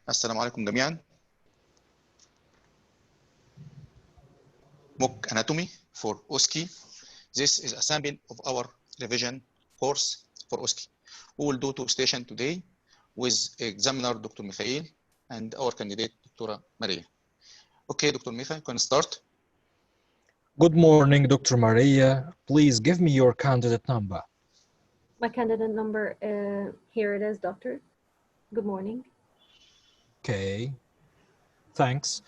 السلام عليكم جميعا. Mock anatomy for OSCE. This is a sample of our revision course for OSCE. We will do two stations today with examiner Dr. Mikhail and our candidate Dr. Maria. Okay, Dr. Mikhail, you can start. Good morning, Dr. Maria. Please give me your candidate number. My candidate number, here it is, doctor. Good morning. Okay, thanks.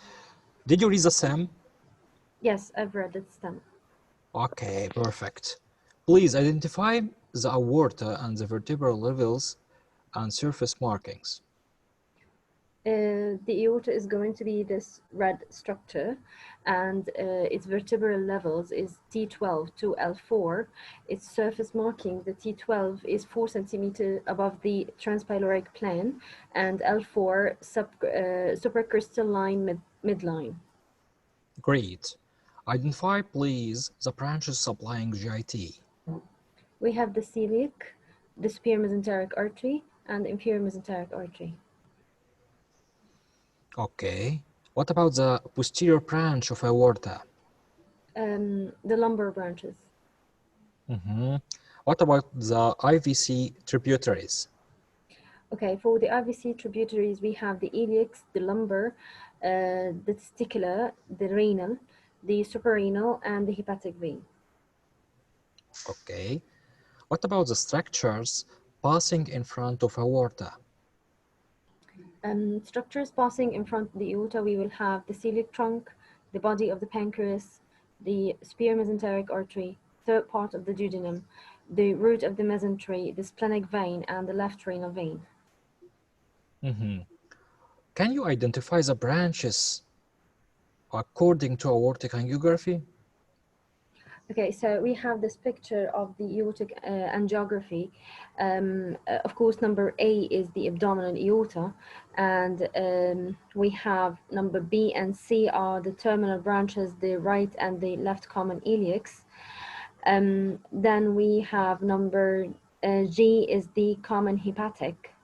Did you read the SAM? Yes, I've read it, STEM. Okay, perfect. Please identify the aorta and the vertebral levels and surface markings. The aorta is going to be this red structure, and its vertebral levels is T12 to L4. Its surface marking, the T12 is 4 centimeters above the transpyloric plane, and L4 supracrystalline midline. Great. Identify, please, the branches supplying GIT. We have the celiac, the superior mesenteric artery, and the inferior mesenteric artery. Okay. What about the posterior branch of aorta? The lumbar branches. What about the Ivc tributaries? Okay, for the Ivc tributaries, we have the iliacs, the lumbar, the testicular, the renal, the suprarenal, and the hepatic vein. Okay. What about the structures passing in front of aorta? Structures passing in front of the aorta, we will have the celiac trunk, the body of the pancreas, the superior mesenteric artery, third part of the duodenum, the root of the mesentery, the splenic vein, and the left renal vein. Can you identify the branches according to aortic angiography? Okay, so we have this picture of the aortic angiography. Of course, number A is the abdominal aorta, and we have number B and C are the terminal branches, the right and the left common iliacs. Then we have number G is the common hepatic,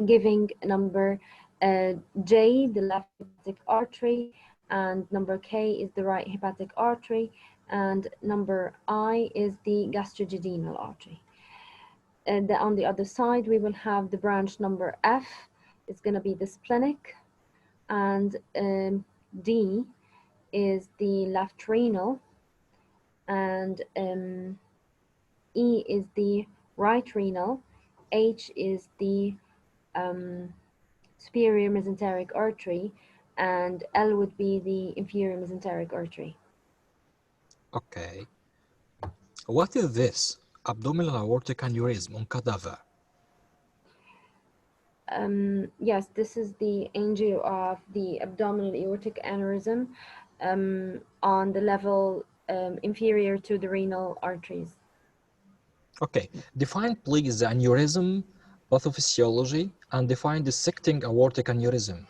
giving number J the left hepatic artery, and number K is the right hepatic artery, and number I is the gastroduodenal artery. And on the other side, we will have the branch number F. It's going to be the splenic, and D is the left renal, and E is the right renal, H is the superior mesenteric artery, and L would be the inferior mesenteric artery. Okay. What is this? Abdominal aortic aneurysm on cadaver. Yes, this is the angio of the abdominal aortic aneurysm on the level inferior to the renal arteries. Okay. Define, please, the aneurysm pathophysiology and define dissecting aortic aneurysm.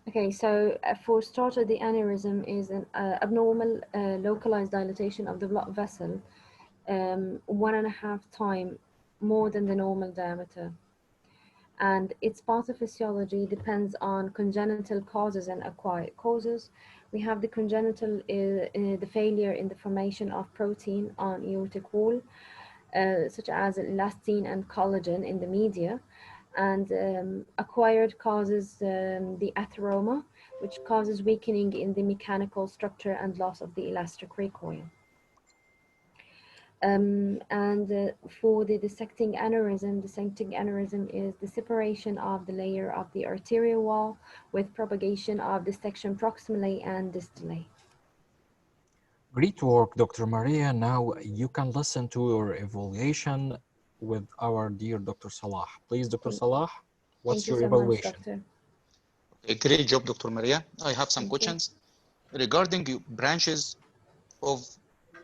Okay, so for starter, the aneurysm is an abnormal localized dilatation of the blood vessel 1.5 times more than the normal diameter. And its pathophysiology depends on congenital causes and acquired causes. We have the congenital, the failure in the formation of protein on aortic wall, such as elastin and collagen in the media. And acquired causes the atheroma, which causes weakening in the mechanical structure and loss of the elastic recoil. For the dissecting aneurysm is the separation of the layer of the arterial wall with propagation of dissection proximally and distally. Great work, Dr. Maria. Now you can listen to your evaluation with our dear Dr. Salah. Please, Dr. Salah, what's your evaluation? Much, Doctor. A great job, Dr. Maria. I have some questions regarding branches of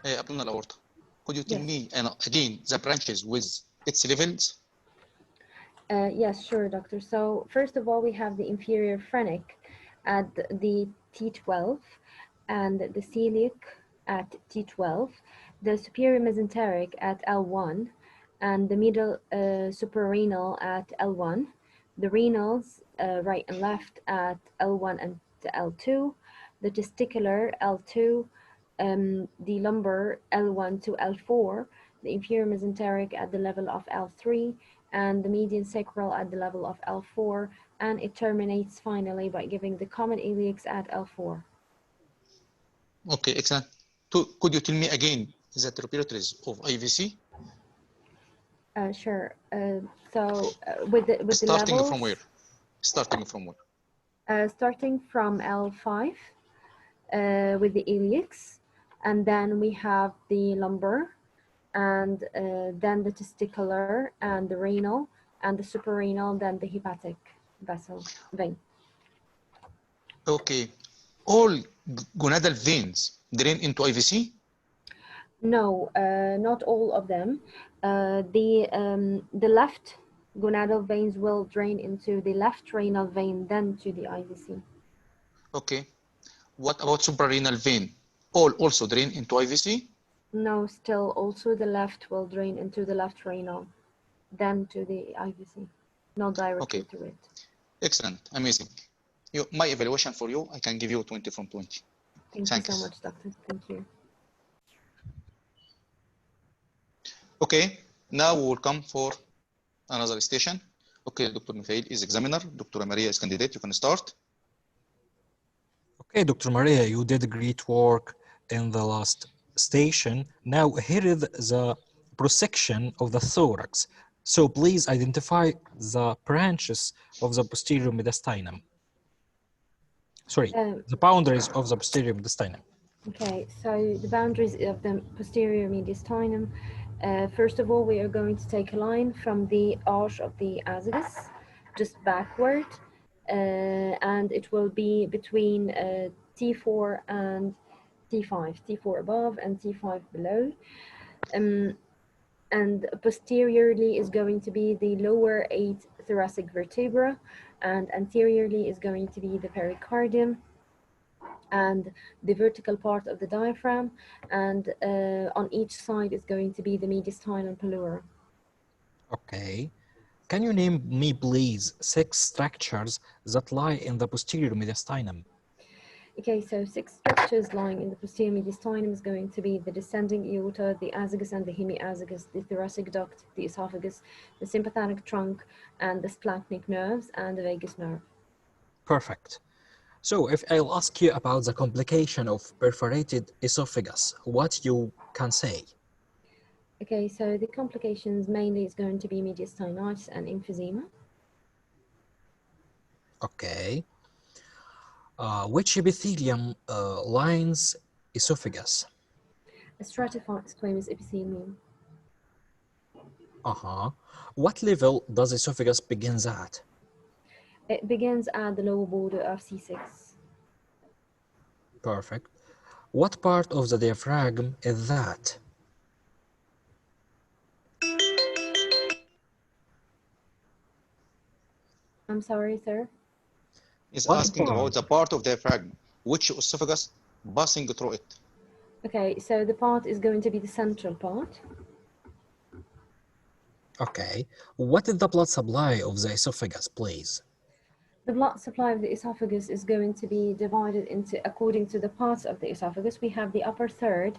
abdominal aorta. Could you tell me again the branches with its levels? Yes, sure, Doctor. So first of all, we have the inferior phrenic at the T12 and the celiac at T12, the superior mesenteric at L1, and the middle suprarenal at L1, the renals, right and left at L1 and L2, the testicular L2, the lumbar L1 to L4, the inferior mesenteric at the level of L3, and the median sacral at the level of L4, and it terminates finally by giving the common iliacs at L4. Okay, excellent. Could you tell me again the tributaries of IVC? Sure. With the Starting levels, from where? Starting from where? starting from L5 with the iliacs, and then we have the lumbar, and then the testicular, and the renal, and the suprarenal, then the hepatic vein. Okay. All gonadal veins drain into IVC? No, not all of them. The left gonadal veins will drain into the left renal vein, then to the IVC. Okay. What about suprarenal vein? All also drain into IVC? No, still also the left will drain into the left renal, then to the IVC, not directly to it. Excellent, amazing. My evaluation for you, I can give you 20 from 20. Thank you so much, doctor. Thank you. Okay, now we will come for another station. Okay, Dr. Mikhail is examiner. Dr. Maria is candidate. You can start. Okay, Dr. Maria, you did great work in the last station. Now here is the prosection of the thorax. So please identify the branches of the posterior mediastinum. Sorry, the boundaries of the posterior mediastinum. Okay, so the boundaries of the posterior mediastinum. First of all, we are going to take a line from the arch of the esophagus, just backward, and it will be between T4 and T5, T4 above and T5 below. And posteriorly is going to be the lower 8 thoracic vertebra, and anteriorly is going to be the pericardium and the vertical part of the diaphragm, and on each side is going to be the mediastinum pleura. Okay. Can you name me, please, 6 structures that lie in the posterior mediastinum? Okay, so 6 structures lying in the posterior mediastinum is going to be the descending aorta, the esophagus and the hemiesophagus, the thoracic duct, the esophagus, the sympathetic trunk, and the splanchnic nerves, and the vagus nerve. Perfect. So if I'll ask you about the complication of perforated esophagus, what you can say? Okay, so the complications mainly is going to be mediastinitis and emphysema. Okay. Which epithelium lines esophagus? A stratified squamous epithelium. What level does esophagus begins at? It begins at the lower border of C6. Perfect. What part of the diaphragm is that? I'm sorry, sir. He's What asking part? about the part of the diaphragm, which esophagus passing through it. Okay, so the part is going to be the central part. Okay. What is the blood supply of the esophagus, please? The blood supply of the esophagus is going to be divided into, according to the parts of the esophagus. We have the upper third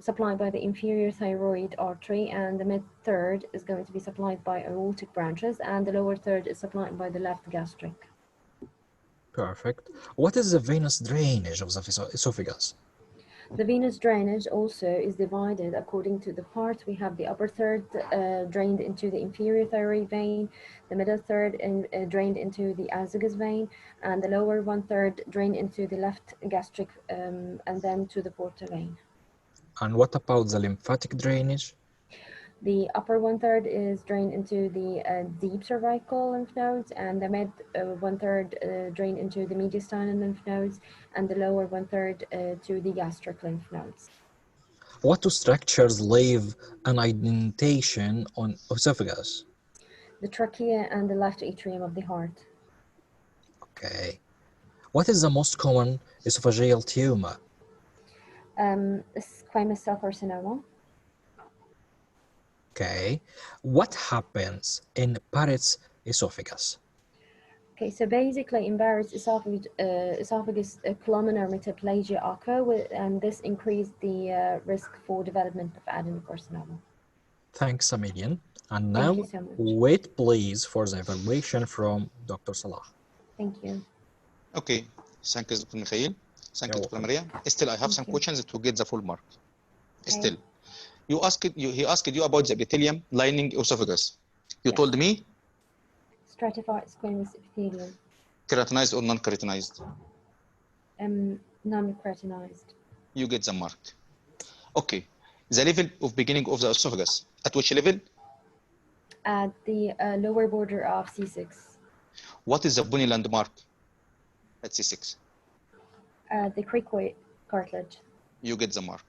supplied by the inferior thyroid artery, and the mid third is going to be supplied by aortic branches, and the lower third is supplied by the left gastric. Perfect. What is the venous drainage of the esophagus? The venous drainage also is divided according to the parts. We have the upper third drained into the inferior thyroid vein, the middle third drained into the esophagus vein, and the lower 1/3 drained into the left gastric and then to the portal vein. And what about the lymphatic drainage? The upper 1/3 is drained into the deep cervical lymph nodes, and the mid 1/3 drained into the mediastinal lymph nodes, and the lower 1/3 to the gastric lymph nodes. What two structures leave an indentation on esophagus? The trachea and the left atrium of the heart. Okay. What is the most common esophageal tumor? Squamous cell carcinoma. Okay. What happens in Barrett's esophagus? Okay, so basically in Barrett's esophagus columnar metaplasia occur and this increased the risk for development of adenocarcinoma. Thanks, Amelian. And Thank now, you so much. wait please for the evaluation from Dr. Salah. Thank you. Okay, thank you, Dr. Mikhail. Thank you, You're Dr. Maria. Still, I have Thank some you. questions to get the full mark. Okay. Still, he asked you about the epithelium lining esophagus. You Yes. told me Stratified squamous epithelium, keratinized or non-keratinized. non-keratinized. You get the mark. Okay, the level of beginning of the esophagus. At which level? At the lower border of C6. What is the bony landmark at C6? The cricoid cartilage. You get the mark.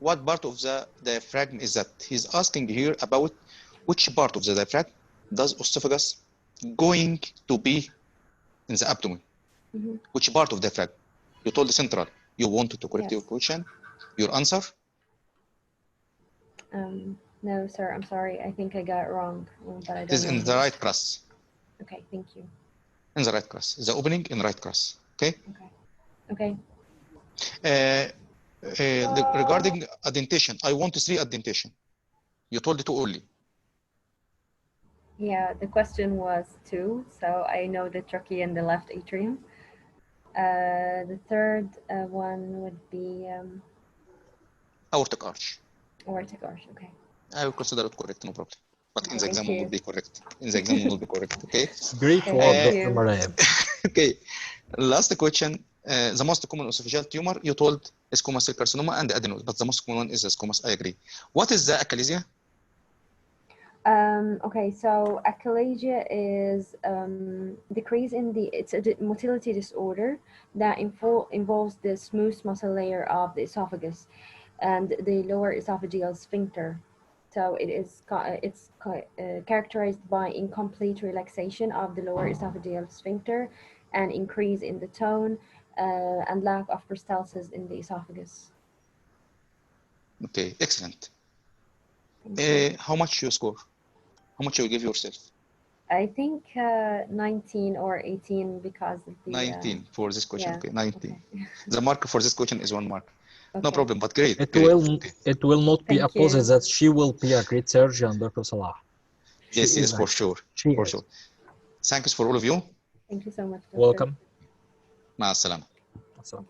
What part of the diaphragm is that? He's asking here about which part of the diaphragm does esophagus going to be in the abdomen. Mm-hmm. Which part of the diaphragm? You told the central. You wanted to correct Yes. your question. Your answer? No, sir, I'm sorry. I think I got it wrong, but I It don't is know. in the right crus. Okay, thank you. In the right crus. The opening in right crus. Okay. Okay. Okay. Regarding addentation, I want to see addentation. You told it only. Yeah, the question was 2, so I know the trachea and the left atrium. The third one would be Aortic arch. aortic arch. Okay. I will consider it correct, no problem. But in the Thank exam you. will not be correct. In the exam will not be correct. Okay. Great Thank work, you. Dr. Maria. Okay. Last question. The most common esophageal tumor you told is squamous cell carcinoma and adenoid, but the most common one is the squamous. I agree. What is the echolagia? Okay, so echolagia is decrease in it's a motility disorder that involves the smooth muscle layer of the esophagus and the lower esophageal sphincter. So it's characterized by incomplete relaxation of the lower esophageal sphincter and increase in the tone and lack of peristalsis in the esophagus. Okay, excellent. Thank you. How much you score? How much you give yourself? I think 19 or 18 because of the 19 for this question. yeah, Okay, 19. okay. The mark for this question is 1 mark. No Okay. problem, but great. It great. will it will not be Thank opposite you. that she will be a great surgeon, Dr. Salah. She Yes, yes, is for actually. sure. She For is. sure. Thanks for all of you. Thank you so much, Doctor. Welcome. مع السلامة. Awesome.